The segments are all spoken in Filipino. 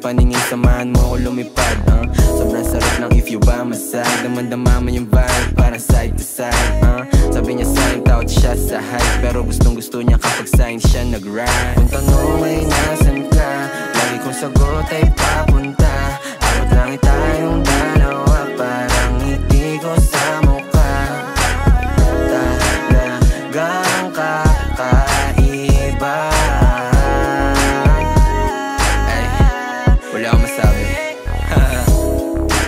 paningin, samahan mo ako lumipad. Sobrang sarap ng if you by my side. Damandama mo yung vibe, para side to side. Sabi niya sa'kin, takot siya sa hype, pero gustong gusto niya kapag sa'kin siya nag-ride. Kung tanong ay nasan ka, lagi kong sagot ay papunta. Abot lang tayong dalawa, parang ngiti ko sa mukha. Talagang kakaiba. Ay, wala akong masabi.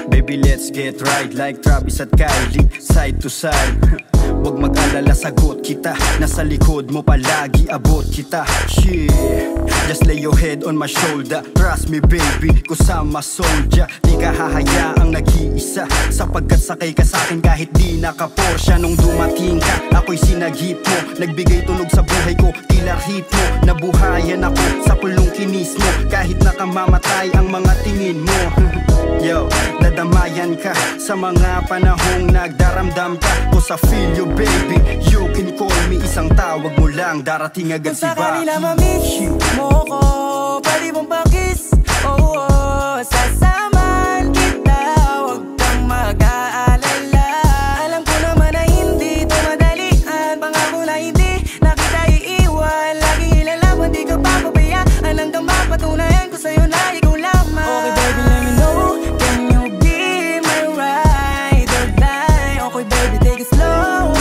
Baby, let's get right like Travis at Kylie, side to side. Huwag mag-alala, sagot kita. Nasa likod mo palagi, abot kita. Yeah, just lay your head on my shoulder. Trust me baby, kusama soldier. Di ka hahayaang nag-iisa, sapagkat sakay ka sa'kin kahit di naka-Porsche. Nung dumating ka, ako'y sinagip mo. Nagbigay tunog sa buhay ko, tila hit mo. Nabuhayan ako sa pulong kinis mo, kahit nakamamatay ang mga tingin mo. Yo, nadamayan ka sa mga panahong nagdaramdam ka. Kung sa feel you baby, you can call me. Isang tawag mo lang, darating agad si Baki. Kung sa kanila ma-miss mo ko, pwede mong pakis. Oh, sasamahan kita, huwag kang mag-aalala. Alam ko naman na hindi ito madalian, pangako na hindi na kita iiwan. Laging ilalaban, di ka papabayaan, hanggang mapatunayan ko sa'yo na ikaw lamang. Okay baby, let me know, can you be my ride or die? Okay baby, take it slow.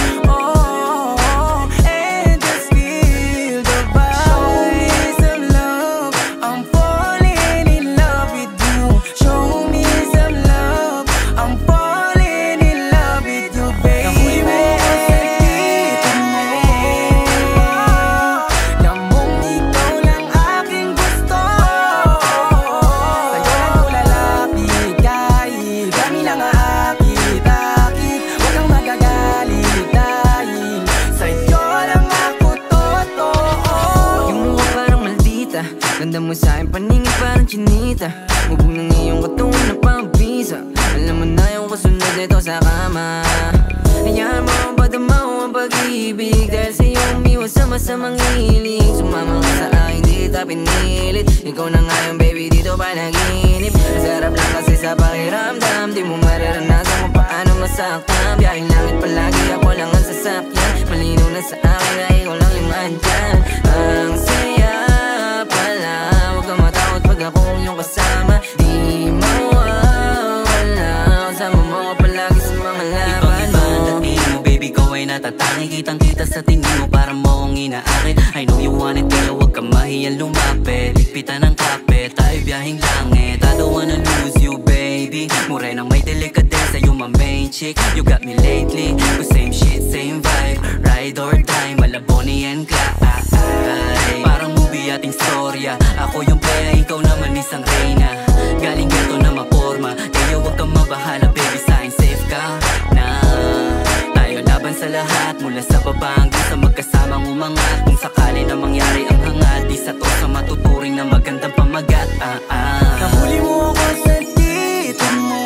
Ganda mo sa'kin, paningin parang chinita. Mubog ng iyong katungan na pampisa. Alam mo na yung kasunod nito sa kama. Hayaan mo ang padamaw ang pag-ibig, dahil sa'yo umiwas sa masamang hilig. Sumama ka sa akin, di kita pinilit. Ikaw na nga yung baby, dito panaginip. Masarap lang kasi sa pakiramdam, di mo mararanasan kung paano masaktan. Biyahing langit palagi, ako lang ang sasakyan. Malinaw na sa akin na ikaw lang yung andyan. Ang saya pala, huwag kang matakot pag akong iyong kasama. Di mawawala, kasama mo ka palagi sa mga laban mo. Ibang-iba ang dating mo, baby ko ay natatangi. Kitang-kita sa tingin mo, para mo akong inaakit. I know you want it, pero huwag kang mahiyang lumapit. Ligpitan ng kapit, tayo biyahing langit. I don't wanna lose you, baby. Morenang may delikadesa, you my main chick. You got me lately, but same shit, same vibe. Ride or die, Malaboni and Clyde. Parang movie ating storya, ako yung playa, ikaw naman isang reyna. Galing geto na maporma, kaya huwag kang mabahala, baby, sa'kin safe ka na. Tayo laban sa lahat, mula sa baba hanggang sa magkasamang umangat. Kung sakali na mangyari ang hangat, di sa to sa matuturing na magandang pamagat. Nahuli mo ako sa dito mo.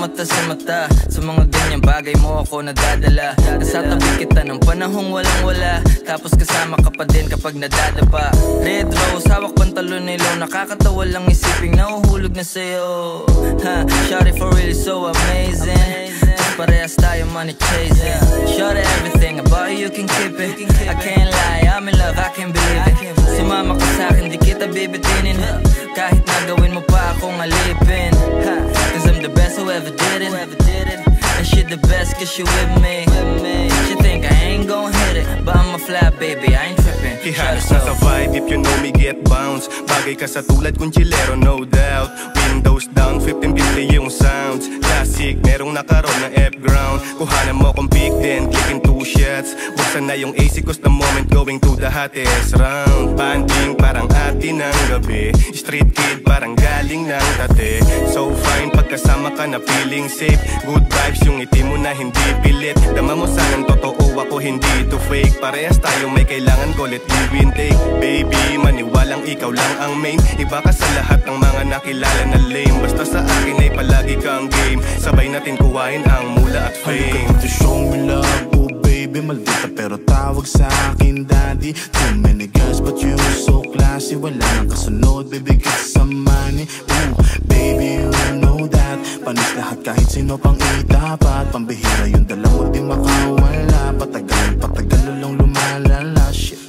Mata sa mata, sa mga ganyang bagay mo ako nadadala. Nasa tabi kita ng panahong walang-wala, tapos kasama ka pa din kapag nadadapa. Red rose, hawak pantalon nilo, nakakatawa lang isiping nahuhulog na sa'yo. Shawty for really so amazing, parehas tayo money chasing. Shawty everything about you can keep it. I can't lie, I'm in love, I can't believe it. Sumama ka sa'kin, di kita bibitinin, kahit nagawin mo pa akong alipin. Cause I'm the best who ever did it. And she the best cause she with me. She think I ain't gon' hit it, but I'm a fly baby, I ain't trippin'. Ihalos na sa vibe, if you know me get bounce. Bagay ka sa tulad kong chilero, no doubt. Windows down, 1550 yung sounds. Classic, merong nakaroon ng F-ground. Kuhanan mo kong pick then, clicking 2 shots. Buksan na yung AC cause the moment going to the hottest round. Banding parang atin ng gabi, street kid parang galing ng tate. So fine, pagkasama ka na feeling safe. Good vibes yung ngiti mo na hindi pilit. Dama mo sanang totoo, ako ako hindi to fake. Parehas tayo may kailangan ko, let give and take. Baby, maniwalang ikaw lang ang main. Iba ka sa lahat ng mga nakilala na lame. Basta sa akin ay palagi kang game. Sabay natin kuhain ang mula at fame. Halika to show me love, oh baby. Maldita pero tawag sa akin daddy. Too many girls but you so classy. Wala nang kasunod, baby, kiss some money. Ooh, baby, you know that. Panis lahat kahit sino pang itapat. Pambihira yung dalawa di makawala. Patagal lang lumalala, shit.